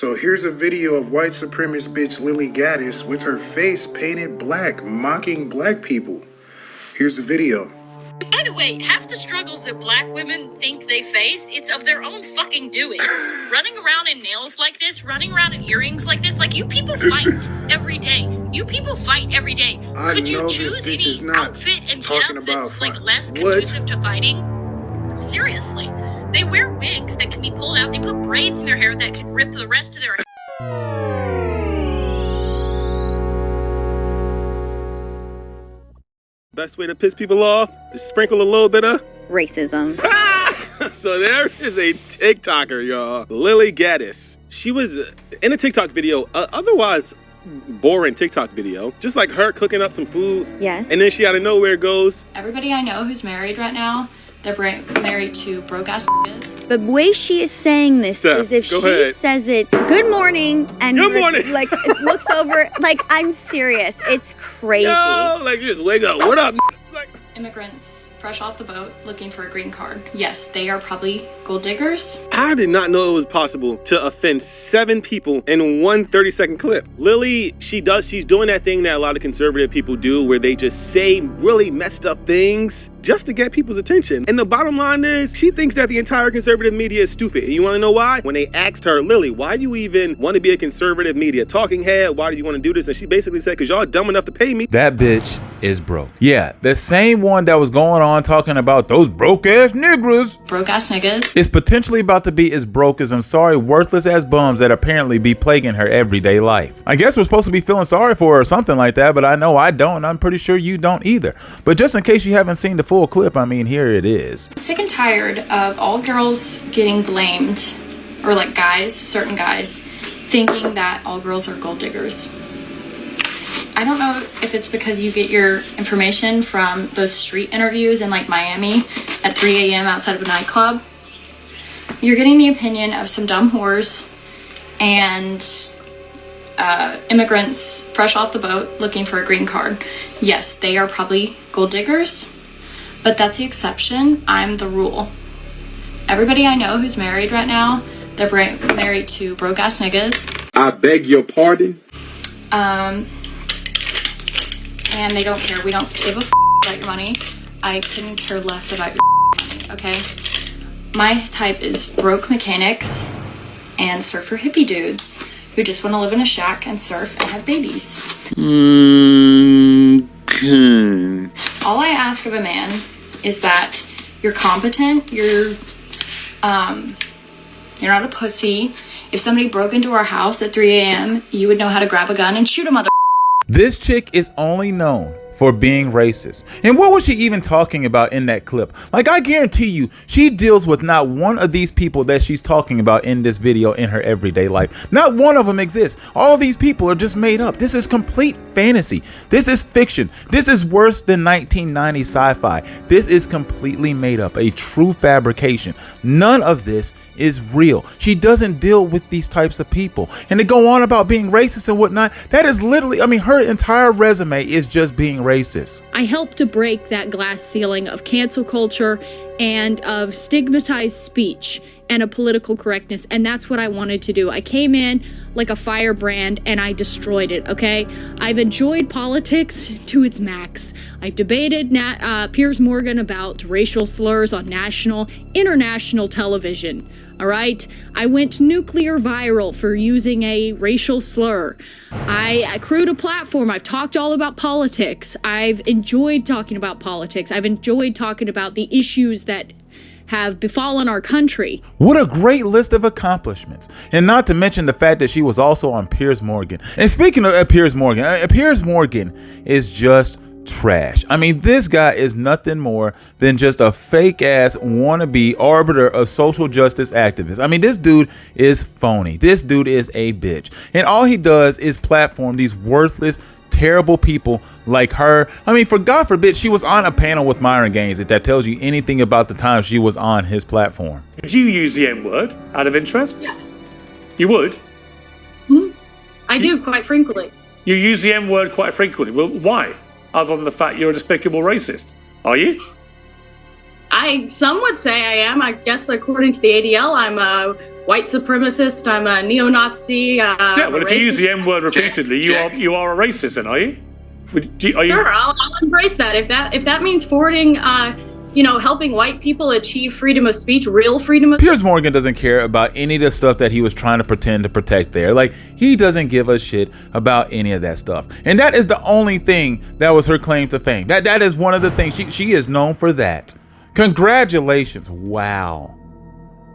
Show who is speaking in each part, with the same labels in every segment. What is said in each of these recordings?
Speaker 1: So here's a video of white supremacist bitch Lilly Gaddis with her face painted black, mocking black people. Here's the video.
Speaker 2: By the way, half the struggles that black women think they face, it's of their own fucking doing. Running around in nails like this, running around in earrings like this, like you people fight every day. You people fight every day. Could you choose any outfit and getup that's like less conducive to fighting? Seriously. They wear wigs that can be pulled out. They put braids in their hair that could rip the rest of their hair.
Speaker 3: Best way to piss people off is sprinkle a little bit of
Speaker 4: racism.
Speaker 3: So there is a TikToker, y'all, Lilly Gaddis. She was in a TikTok video, otherwise boring TikTok video, just like her cooking up some food.
Speaker 4: Yes.
Speaker 3: And then she out of nowhere goes,
Speaker 5: everybody I know who's married right now, they're married to broke ass niggas.
Speaker 4: The way she is saying this
Speaker 3: Steph,
Speaker 4: is if she says it, good morning, and
Speaker 3: good morning.
Speaker 4: Like looks over, like I'm serious. It's crazy.
Speaker 3: yo, like you just wake up, what up? Like,
Speaker 5: Immigrants fresh off the boat looking for a green card. Yes, they are probably gold diggers.
Speaker 3: I did not know it was possible to offend 7 people in one 30-second clip. Lilly, she's doing that thing that a lot of conservative people do where they just say really messed up things just to get people's attention. And the bottom line is, she thinks that the entire conservative media is stupid. And you wanna know why? When they asked her, Lilly, why do you even wanna be a conservative media talking head? Why do you wanna do this? And she basically said, cause y'all dumb enough to pay me.
Speaker 6: That bitch is broke. Yeah, the same one that was going on talking about those broke ass niggas.
Speaker 5: Broke ass niggas.
Speaker 6: Is potentially about to be as broke as, I'm sorry, worthless ass bums that apparently be plaguing her everyday life. I guess we're supposed to be feeling sorry for her or something like that, but I know I don't, and I'm pretty sure you don't either. But just in case you haven't seen the full clip, I mean, here it is.
Speaker 5: Sick and tired of all girls getting blamed, or like guys, certain guys, thinking that all girls are gold diggers. I don't know if it's because you get your information from those street interviews in like Miami at 3 a.m. outside of a nightclub. You're getting the opinion of some dumb whores and immigrants fresh off the boat looking for a green card. Yes, they are probably gold diggers, but that's the exception. I'm the rule. Everybody I know who's married right now, they're married to broke ass niggas.
Speaker 3: I beg your pardon?
Speaker 5: And they don't care. We don't give a about your money. I couldn't care less about your money, okay? My type is broke mechanics and surfer hippie dudes who just want to live in a shack and surf and have babies. All I ask of a man is that you're competent, you're not a pussy. If somebody broke into our house at 3 a.m., you would know how to grab a gun and shoot a mother.
Speaker 6: This chick is only known for being racist. And what was she even talking about in that clip? Like, I guarantee you, she deals with not one of these people that she's talking about in this video in her everyday life. Not one of them exists. All of these people are just made up. This is complete fantasy. This is fiction. This is worse than 1990s sci-fi. This is completely made up, a true fabrication. None of this is real. She doesn't deal with these types of people. And to go on about being racist and whatnot, that is literally, I mean, her entire resume is just being racist.
Speaker 7: I helped to break that glass ceiling of cancel culture and of stigmatized speech and of political correctness, and that's what I wanted to do. I came in like a firebrand and I destroyed it, okay? I've enjoyed politics to its max. I've debated Piers Morgan about racial slurs on national, international television. All right, I went nuclear viral for using a racial slur. I accrued a platform. I've talked all about politics. I've enjoyed talking about politics. I've enjoyed talking about the issues that have befallen our country.
Speaker 6: What a great list of accomplishments. And not to mention the fact that she was also on Piers Morgan. And speaking of Piers Morgan is just trash. I mean, this guy is nothing more than just a fake ass wannabe arbiter of social justice activists. I mean, this dude is phony. This dude is a bitch. And all he does is platform these worthless, terrible people like her. I mean, for God forbid, she was on a panel with Myron Gaines, if that tells you anything about the time she was on his platform.
Speaker 8: Would you use the N-word out of interest?
Speaker 5: Yes.
Speaker 8: You would?
Speaker 5: I do, quite frequently.
Speaker 8: You use the N-word quite frequently. Well, why? Other than the fact you're a despicable racist. Are you?
Speaker 5: Some would say I am. I guess according to the ADL, I'm a white supremacist. I'm a neo-Nazi.
Speaker 8: Yeah, well, if you use the N word repeatedly, you are a racist, then, are you?
Speaker 5: Sure, I'll embrace that. If that means forwarding, helping white people achieve freedom of speech, real freedom of
Speaker 6: Piers Morgan doesn't care about any of the stuff that he was trying to pretend to protect there. Like, he doesn't give a shit about any of that stuff. And that is the only thing that was her claim to fame. That is one of the things. She is known for that. Congratulations. Wow.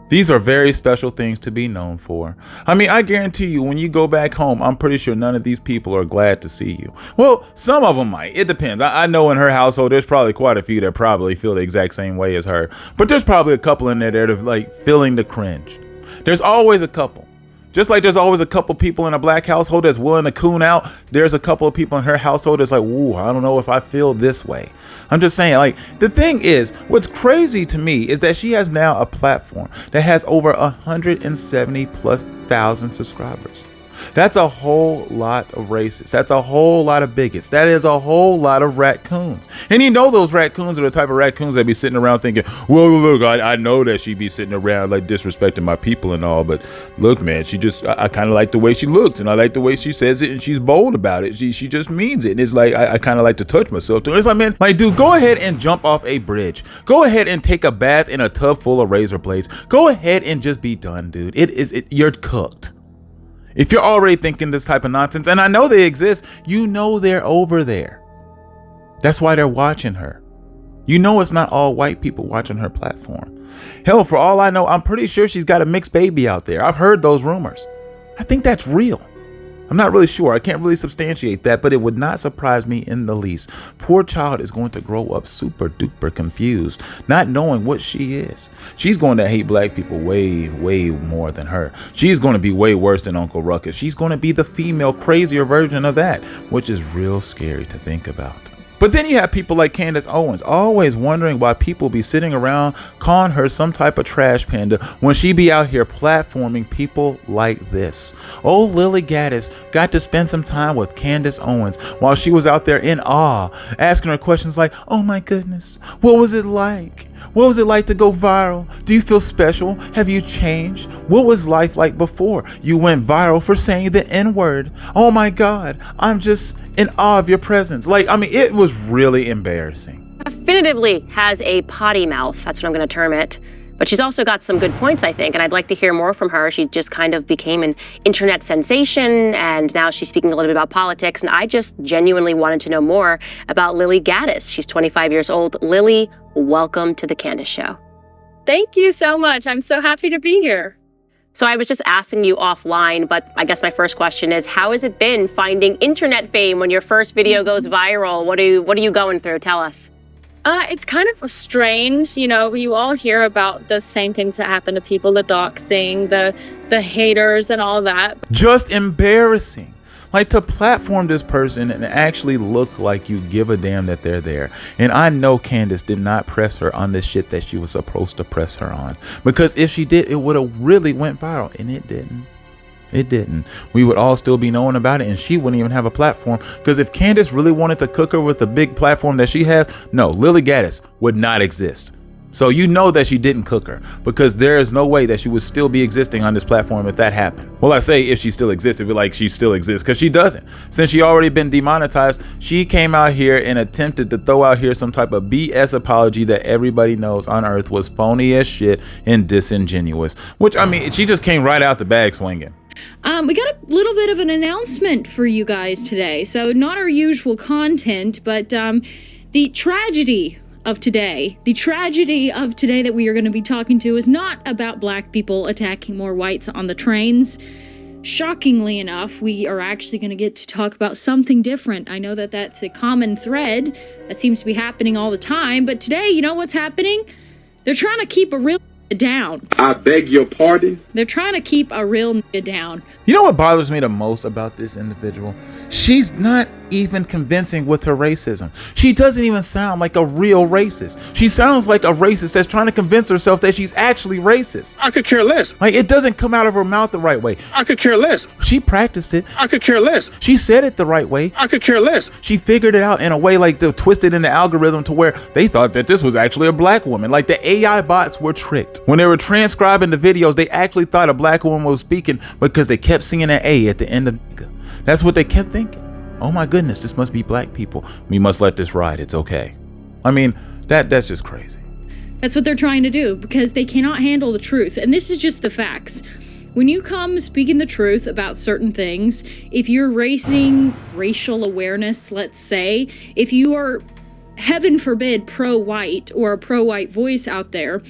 Speaker 6: These are very special things to be known for. I mean, I guarantee you, when you go back home, I'm pretty sure none of these people are glad to see you. Well, some of them might. It depends. I know in her household, there's probably quite a few that probably feel the exact same way as her. But there's probably a couple in there that are like feeling the cringe. There's always a couple. Just like there's always a couple people in a black household that's willing to coon out, there's a couple of people in her household that's like, ooh, I don't know if I feel this way. I'm just saying, like, the thing is, what's crazy to me is that she has now a platform that has over 170,000+ subscribers. That's a whole lot of racists. That's a whole lot of bigots. That is a whole lot of raccoons. And you know those raccoons are the type of raccoons that be sitting around thinking, well, look, I know that she be sitting around like disrespecting my people and all, but look, man, I kind of like the way she looks, and I like the way she says it, and she's bold about it. She just means it. And it's like, I kind of like to touch myself too. And it's like, man, like, dude, go ahead and jump off a bridge. Go ahead and take a bath in a tub full of razor blades. Go ahead and just be done, dude. You're cooked. If you're already thinking this type of nonsense, and I know they exist, you know they're over there. That's why they're watching her. You know it's not all white people watching her platform. Hell, for all I know, I'm pretty sure she's got a mixed baby out there. I've heard those rumors. I think that's real. I'm not really sure. I can't really substantiate that, but it would not surprise me in the least. Poor child is going to grow up super duper confused, not knowing what she is. She's going to hate black people way, way more than her. She's going to be way worse than Uncle Ruckus. She's going to be the female, crazier version of that, which is real scary to think about. But then you have people like Candace Owens, always wondering why people be sitting around calling her some type of trash panda when she be out here platforming people like this. Old Lilly Gaddis got to spend some time with Candace Owens while she was out there in awe, asking her questions like, oh my goodness, what was it like? What was it like to go viral? Do you feel special? Have you changed? What was life like before you went viral for saying the N-word? Oh my God, I'm just in awe of your presence. Like, I mean, it was really embarrassing.
Speaker 9: Definitively has a potty mouth. That's what I'm going to term it. But she's also got some good points, I think, and I'd like to hear more from her. She just kind of became an internet sensation, and now she's speaking a little bit about politics, and I just genuinely wanted to know more about Lilly Gaddis. She's 25 years old. Lilly, welcome to The Candace Show.
Speaker 7: Thank you so much. I'm so happy to be here.
Speaker 9: So I was just asking you offline, but I guess my first question is, how has it been finding internet fame when your first video goes viral? What are you going through? Tell us.
Speaker 7: It's kind of strange, you all hear about the same things that happen to people, the doxing, the haters and all that.
Speaker 6: Just embarrassing. Like, to platform this person and actually look like you give a damn that they're there. And I know Candace did not press her on the shit that she was supposed to press her on. Because if she did, it would have really went viral. And it didn't. It didn't. We would all still be knowing about it, and she wouldn't even have a platform. Because if Candace really wanted to cook her with the big platform that she has, no, Lilly Gaddis would not exist. So you know that she didn't cook her, because there is no way that she would still be existing on this platform if that happened. Well, I say if she still existed, but like she still exists, because she doesn't. Since she already been demonetized, she came out here and attempted to throw out here some type of BS apology that everybody knows on earth was phony as shit and disingenuous. Which, I mean, she just came right out the bag swinging.
Speaker 7: We got a little bit of an announcement for you guys today. So not our usual content, but the tragedy of today that we are going to be talking to is not about black people attacking more whites on the trains. Shockingly enough, we are actually going to get to talk about something different. I know that that's a common thread that seems to be happening all the time, but today, you know what's happening? They're trying to keep a real down.
Speaker 10: I beg your pardon?
Speaker 7: They're trying to keep a real down.
Speaker 6: You know what bothers me the most about this individual? She's not even convincing with her racism. She doesn't even sound like a real racist. She sounds like a racist that's trying to convince herself that she's actually racist.
Speaker 10: I could care less.
Speaker 6: Like, it doesn't come out of her mouth the right way.
Speaker 10: I could care less.
Speaker 6: She practiced it.
Speaker 10: I could care less.
Speaker 6: She said it the right way.
Speaker 10: I could care less.
Speaker 6: She figured it out in a way like to twist it in the algorithm to where they thought that this was actually a black woman. Like, the AI bots were tricked. When they were transcribing the videos, they actually thought a black woman was speaking because they kept seeing an A at the end of nigga. That's what they kept thinking. Oh my goodness, this must be black people. We must let this ride. It's okay. I mean, that's just crazy.
Speaker 7: That's what they're trying to do because they cannot handle the truth. And this is just the facts. When you come speaking the truth about certain things, if you're raising racial awareness, let's say, if you are, heaven forbid, pro-white or a pro-white voice out there,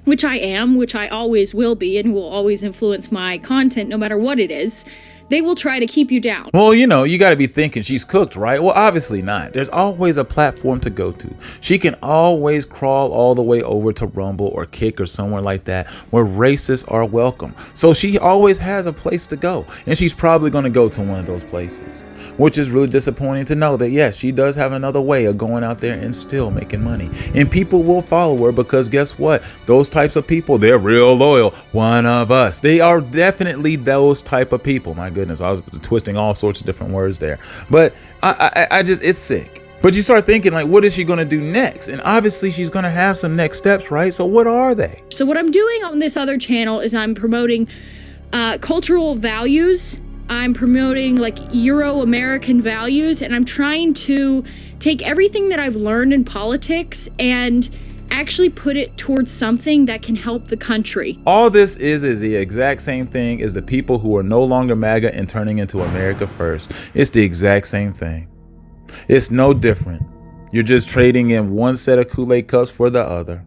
Speaker 7: which I am, which I always will be and will always influence my content no matter what it is, they will try to keep you down.
Speaker 6: Well, you know, you got to be thinking she's cooked, right? Well, obviously not. There's always a platform to go to. She can always crawl all the way over to Rumble or Kick or somewhere like that where racists are welcome. So she always has a place to go, and she's probably going to go to one of those places, which is really disappointing to know that, yes, she does have another way of going out there and still making money. And people will follow her because guess what? Those types of people, they're real loyal. One of us. They are definitely those type of people. My goodness, I was twisting all sorts of different words there, but I just, it's sick. But you start thinking, like, what is she going to do next? And obviously she's going to have some next steps, right? So what are they?
Speaker 7: So what I'm doing on this other channel is I'm promoting cultural values. I'm promoting like Euro-American values, and I'm trying to take everything that I've learned in politics and actually put it towards something that can help the country.
Speaker 6: All this is the exact same thing as the people who are no longer MAGA and turning into America First. It's the exact same thing. It's no different. You're just trading in one set of Kool-Aid cups for the other.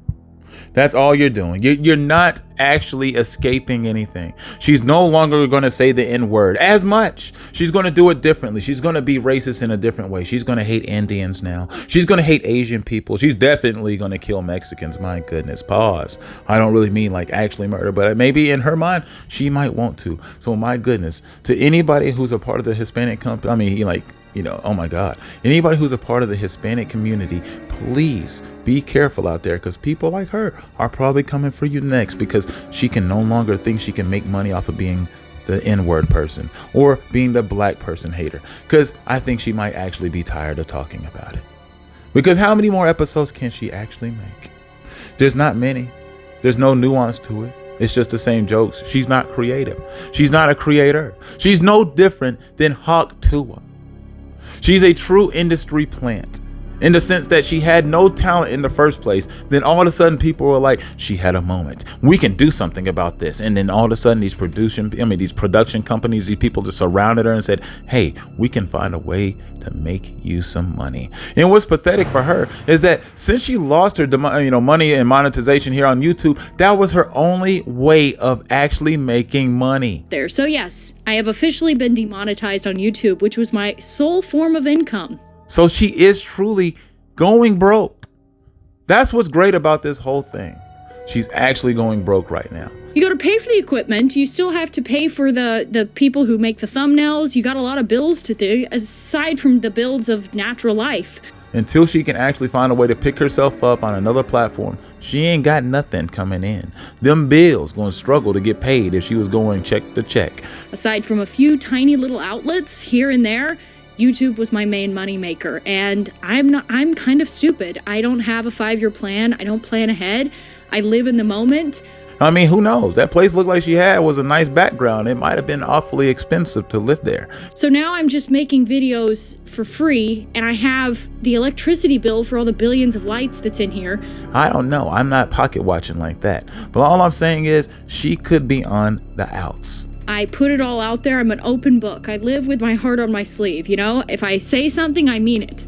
Speaker 6: That's all you're doing. You're not actually escaping anything. She's no longer going to say the N-word as much. She's going to do it differently. She's going to be racist in a different way. She's going to hate Indians now. She's going to hate Asian people. She's definitely going to kill Mexicans. My goodness. Pause. I don't really mean like actually murder, but maybe in her mind, she might want to. So my goodness, to anybody who's a part of the Hispanic company, I mean, like, you know, oh my God, anybody who's a part of the Hispanic community, please be careful out there, because people like her are probably coming for you next, because she can no longer think she can make money off of being the N-word person or being the black person hater, because I think she might actually be tired of talking about it. Because how many more episodes can she actually make? There's not many. There's no nuance to it. It's just the same jokes. She's not creative. She's not a creator. She's no different than Hawk Tuah. She's a true industry plant in the sense that she had no talent in the first place. Then all of a sudden people were like, she had a moment. We can do something about this. And then all of a sudden these production companies, these people just surrounded her and said, hey, we can find a way to make you some money. And what's pathetic for her is that since she lost her money and monetization here on YouTube, that was her only way of actually making money.
Speaker 7: So yes, I have officially been demonetized on YouTube, which was my sole form of income.
Speaker 6: So she is truly going broke. That's what's great about this whole thing. She's actually going broke right now.
Speaker 7: You got to pay for the equipment. You still have to pay for the people who make the thumbnails. You got a lot of bills to do, aside from the builds of natural life.
Speaker 6: Until she can actually find a way to pick herself up on another platform, she ain't got nothing coming in. Them bills gonna struggle to get paid if she was going check to check.
Speaker 7: Aside from a few tiny little outlets here and there, YouTube was my main moneymaker, and I'm kind of stupid. I don't have a 5-year plan. I don't plan ahead. I live in the moment.
Speaker 6: I mean, who knows? That place looked like she had was a nice background. It might have been awfully expensive to live there.
Speaker 7: So now I'm just making videos for free, and I have the electricity bill for all the billions of lights that's in here.
Speaker 6: I don't know. I'm not pocket watching like that. But all I'm saying is she could be on the outs.
Speaker 7: I put it all out there. I'm an open book. I live with my heart on my sleeve, you know? If I say something, I mean it.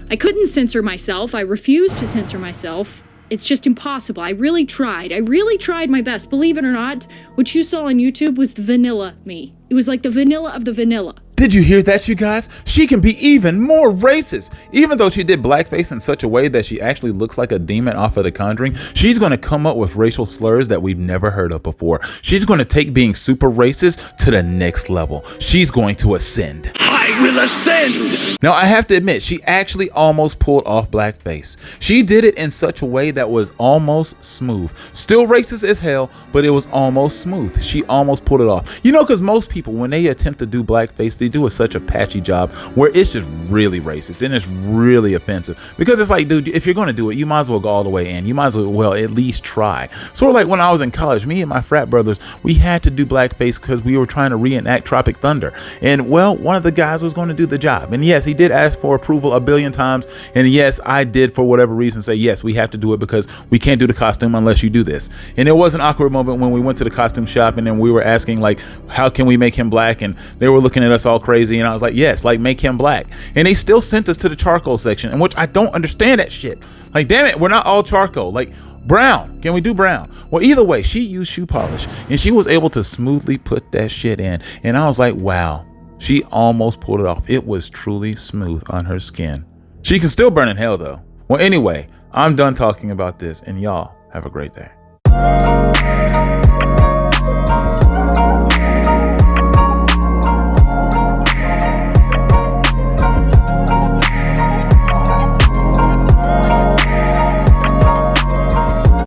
Speaker 7: I couldn't censor myself. I refused to censor myself. It's just impossible. I really tried. I really tried my best. Believe it or not, what you saw on YouTube was the vanilla me. It was like the vanilla of the vanilla.
Speaker 6: Did you hear that, you guys? She can be even more racist. Even though she did blackface in such a way that she actually looks like a demon off of The Conjuring, she's going to come up with racial slurs that we've never heard of before. She's going to take being super racist to the next level. She's going to ascend.
Speaker 10: I will ascend.
Speaker 6: Now, I have to admit, she actually almost pulled off blackface. She did it in such a way that was almost smooth. Still racist as hell, but it was almost smooth. She almost pulled it off. You know, because most people, when they attempt to do blackface, they do such a patchy job where it's just really racist and it's really offensive. Because it's like, dude, if you're going to do it, you might as well go all the way in. You might as well at least try. Sort of like when I was in college, me and my frat brothers, we had to do blackface because we were trying to reenact Tropic Thunder. And well, one of the guys was going to do the job. And yes, he did ask for approval a billion times. And yes, I did, for whatever reason, say, yes, we have to do it because we can't do the costume unless you do this. And it was an awkward moment when we went to the costume shop and then we were asking, like, how can we make him black? And they were looking at us all crazy. And I was like, yes, like, make him black. And they still sent us to the charcoal section, in which I don't understand that shit. Like, damn it, we're not all charcoal. Like, brown, can we do brown? Well, either way, she used shoe polish and she was able to smoothly put that shit in. And I was like, wow, she almost pulled it off. It was truly smooth on her skin. She can still burn in hell though. Well, anyway, I'm done talking about this and y'all have a great day.